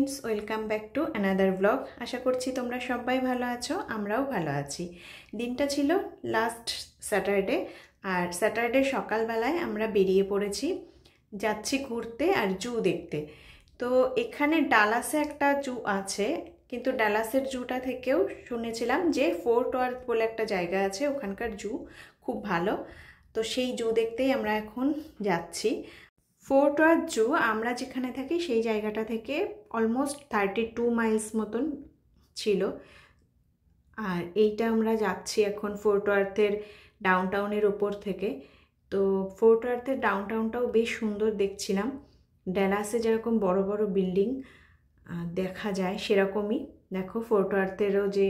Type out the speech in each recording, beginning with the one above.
Friends welcome back to another blog. आशा करছি তোমরা সবাই ভালো আছো, আমরাও ভালো আছি। দিনটা ছিল লাস্ট স্যাটারডে, আর স্যাটারডে সকালবেলায় আমরা বেরিয়ে পড়েছি, যাচ্ছি ঘুরতে আর জু দেখতে। তো এখানে ডালাসে একটা জু আছে, কিন্তু ডালাসের জুটা থেকেও শুনেছিলাম যে ফোর্ট ওয়ার্থ বলে একটা জায়গা আছে, ওখানকার জু খুব ভালো। তো সেই জু দেখতেই আমরা এখন যাচ্ছি। ফোর্ট ওয়ার্থ জু আমরা যেখানে থাকি সেই জায়গাটা থেকে অলমোস্ট 32 মাইলস মতন ছিল, আর এইটা আমরা যাচ্ছি এখন ফোর্ট ওয়ার্থের ডাউনটাউনের ওপর থেকে। তো ফোর্ট ওয়ার্থের ডাউনটাউনটাও বেশ সুন্দর দেখছিলাম, ডালাসে যেরকম বড় বড় বিল্ডিং দেখা যায় সেরকমই দেখো ফোর্ট ওয়ার্থেরও যে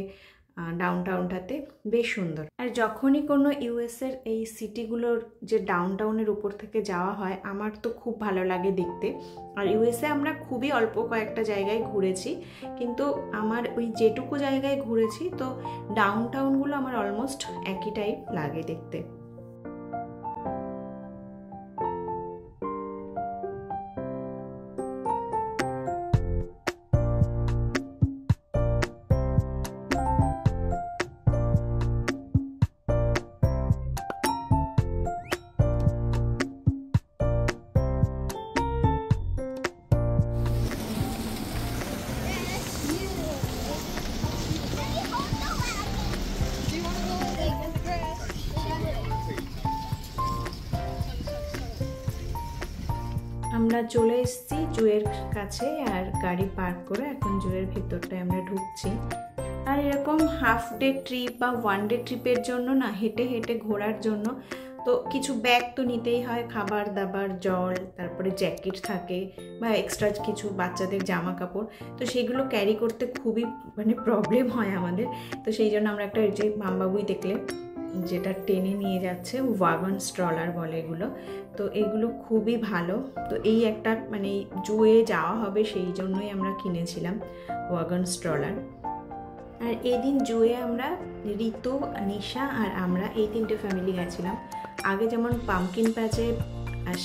ডাউনটাউনটাতে বেশ সুন্দর। আর যখনই কোনো ইউএসের এই সিটিগুলোর যে ডাউনটাউনের উপর থেকে যাওয়া হয় আমার তো খুব ভালো লাগে দেখতে। আর ইউএসএ আমরা খুবই অল্প কয়েকটা জায়গায় ঘুরেছি, কিন্তু আমার ওই যেটুকু জায়গায় ঘুরেছি তো ডাউনটাউনগুলো আমার অলমোস্ট একই টাইপ লাগে দেখতে। আমরা চলে এসেছি জুয়ের কাছে, আর গাড়ি পার্ক করে এখন জুয়ের ভেতরটায় আমরা ঢুকছি। আর এরকম হাফ ডে ট্রিপ বা ওয়ান ডে ট্রিপের জন্য না, হেঁটে হেঁটে ঘোরার জন্য তো কিছু ব্যাগ তো নিতেই হয়, খাবার দাবার, জল, তারপরে জ্যাকেট থাকে বা এক্সট্রা কিছু বাচ্চাদের জামা কাপড়, তো সেইগুলো ক্যারি করতে খুবই প্রবলেম হয় আমাদের। তো সেই জন্য আমরা একটা যে মামবাবুই দেখলে যেটা টেনে নিয়ে যাচ্ছে, ওয়াগন স্ট্রলার বলে এগুলো, তো এগুলো খুবই ভালো। তো এই একটা জুয়ে যাওয়া হবে সেই জন্যই আমরা কিনেছিলাম ওয়াগন স্ট্রলার। আর এই দিন জুয়ে আমরা ঋতু, নিশা আর আমরা এই 3টে ফ্যামিলি গেছিলাম। আগে যেমন পাম্পকিন প্যাচে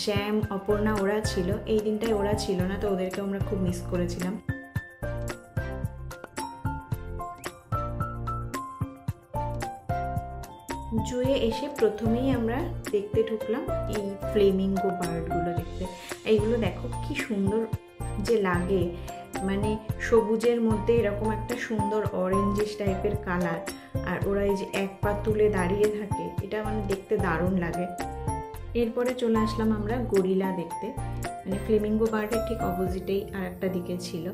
শ্যাম, অপর্ণা ওরা ছিল, এই দিনটায় ওরা ছিল না, তো ওদেরকে আমরা খুব মিস করেছিলাম। জুয়ে এসে প্রথমেই আমরা দেখতে ঢুকলাম এই ফ্লেমিঙ্গো বার্ডগুলো দেখতে। এইগুলো দেখো কি সুন্দর যে লাগে, সবুজের মধ্যে এরকম একটা সুন্দর অরেঞ্জিশ টাইপের কালার, আর ওরা এই যে এক পা তুলে দাঁড়িয়ে থাকে, এটা দেখতে দারুণ লাগে। এরপরে চলে আসলাম আমরা গরিলা দেখতে, ফ্লেমিঙ্গো বার্ডের ঠিক অপোজিটেই আর একটা দিকে ছিল।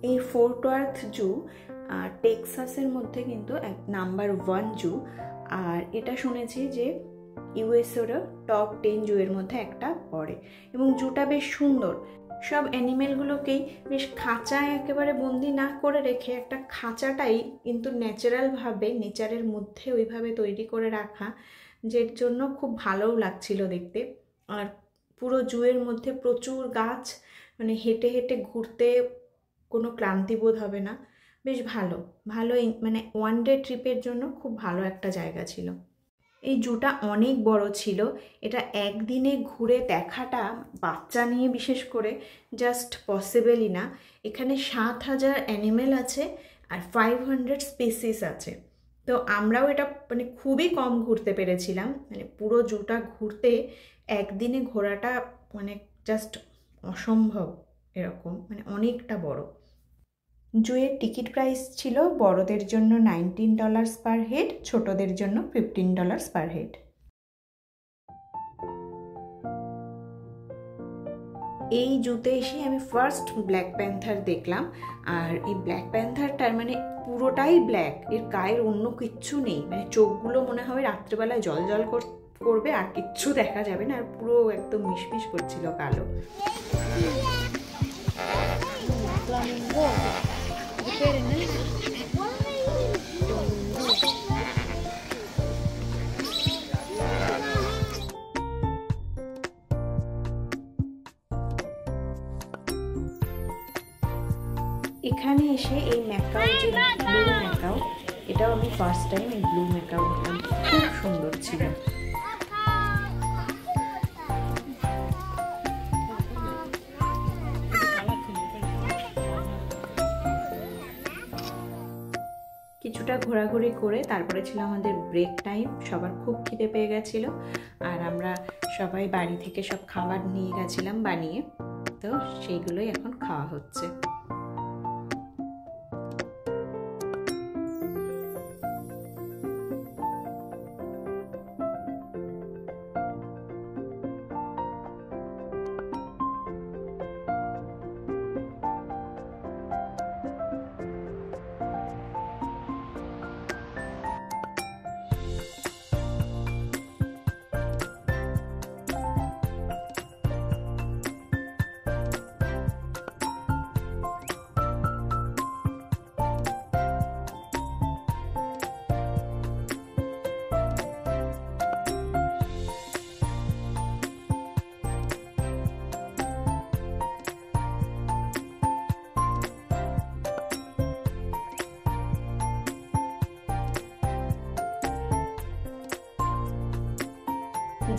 এই ফোর্ট ওয়ার্থ জু টেক্সাসের মধ্যে কিন্তু নাম্বার 1 জু, আর এটা শুনেছি যে ইউএসএরও টপ 10 জুয়ের মধ্যে একটা পড়ে। এবং জুটা বেশ সুন্দর, সব অ্যানিমেলগুলোকেই বেশ খাঁচায় একেবারে বন্দি না করে রেখে একটা খাঁচাটাই কিন্তু ন্যাচারালভাবে নেচারের মধ্যে ওইভাবে তৈরি করে রাখা, যের জন্য খুব ভালোও লাগছিল দেখতে। আর পুরো জুয়ের মধ্যে প্রচুর গাছ, হেঁটে হেঁটে ঘুরতে কোনো ক্লান্তিবোধ হবে না, বেশ ভালো ওয়ান ডে ট্রিপের জন্য খুব ভালো একটা জায়গা ছিল। এই জুটা অনেক বড় ছিল, এটা একদিনে ঘুরে দেখাটা বাচ্চা নিয়ে বিশেষ করে জাস্ট পসিবলই না। এখানে 7000 অ্যানিমেল আছে আর 500 স্পিসিস আছে। তো আমরাও এটা খুবই কম ঘুরতে পেরেছিলাম, পুরো জুটা ঘুরতে একদিনে ঘোরাটা জাস্ট অসম্ভব, এরকম অনেকটা বড়। জুয়ের টিকিট প্রাইস ছিল বড়দের জন্য $19 পার হেড, ছোটদের জন্য $15 পার হেড। এই জুতে এসে আমি ফার্স্ট ব্ল্যাক প্যান্থার দেখলাম, আর এই ব্ল্যাক প্যান্থারটার পুরোটাই ব্ল্যাক, এর গায়ের অন্য কিচ্ছু নেই, চোখগুলো মনে হবে রাত্রেবেলায় জল জল করবে আর কিচ্ছু দেখা যাবে না, আর পুরো একদম মিশমিশ করছিল কালো। এখানে এসে এই ম্যাকাও, যে ব্লু ম্যাকাও, এটাও আমি ফার্স্ট টাইম এই ব্লু ম্যাকাও দেখলাম, খুব সুন্দর ছিল। কিছুটা ঘোরাঘুরি করে তারপরে ছিল আমাদের ব্রেক টাইম। সবার খুব খিদে পেয়ে গেছিলো, আর আমরা সবাই বাড়ি থেকে সব খাবার নিয়ে গেছিলাম বানিয়ে, তো সেইগুলোই এখন খাওয়া হচ্ছে।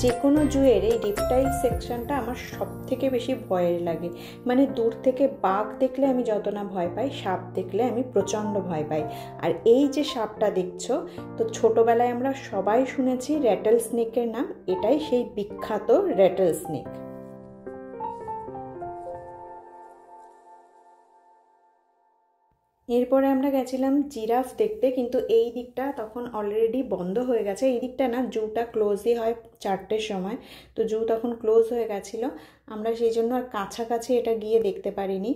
যে কোনো জুয়ের এই রিপটাইল সেকশনটা আমার সব থেকে বেশি ভয়ের লাগে। মানে দূর থেকে বাঘ দেখলে আমি যত না ভয় পাই, সাপ দেখলে আমি প্রচণ্ড ভয় পাই। আর এই যে সাপটা দেখছো, তো ছোটোবেলায় আমরা সবাই শুনেছি র্যাটেল স্নেকের নাম, এটাই সেই বিখ্যাত র্যাটেল স্নেক। এরপরে আমরা গেছিলাম জিরাফ দেখতে, কিন্তু এই দিকটা তখন অলরেডি বন্ধ হয়ে গেছে। এই দিকটা না, জুটা ক্লোজই হয় 4টের সময়, তো জু তখন ক্লোজ হয়ে গেছিলো। আমরা সেই জন্য আর কাছাকাছি এটা গিয়ে দেখতে পারিনি,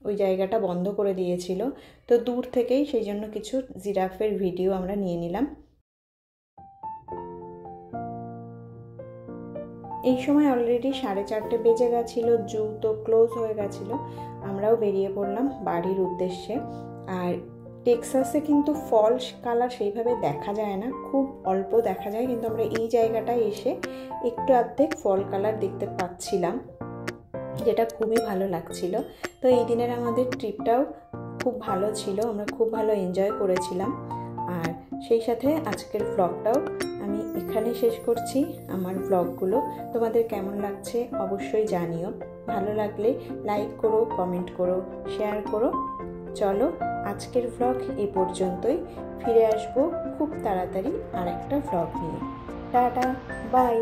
ওই জায়গাটা বন্ধ করে দিয়েছিল। তো দূর থেকেই সেই জন্য কিছু জিরাফের ভিডিও আমরা নিয়ে নিলাম। এই সময় অলরেডি 4:30 বেজে গেছিলো, জু তো ক্লোজ হয়ে গেছিলো। আমরাও বেরিয়ে পড়লাম বাড়ির উদ্দেশ্যে। আর টেক্সাসে কিন্তু ফলস কালার সেইভাবে দেখা যায় না, খুব অল্প দেখা যায়, কিন্তু আমরা এই জায়গাটায় এসে একটু অর্ধেক ফল কালার দেখতে পাচ্ছিলাম, যেটা খুবই ভালো লাগছিল। তো এই দিনের আমাদের ট্রিপটাও খুব ভালো ছিল, আমরা খুব ভালো এনজয় করেছিলাম। আর সেই সাথে আজকের ব্লগটাও আমি এখানে শেষ করছি। আমার ব্লগগুলো তোমাদের কেমন লাগছে অবশ্যই জানিও। ভালো লাগলে লাইক করো, কমেন্ট করো, শেয়ার করো। চলো আজকের ব্লগ এই পর্যন্তই, ফিরে আসবো খুব তাড়াতাড়ি আরেকটা ব্লগ নিয়ে। Ta ta, by.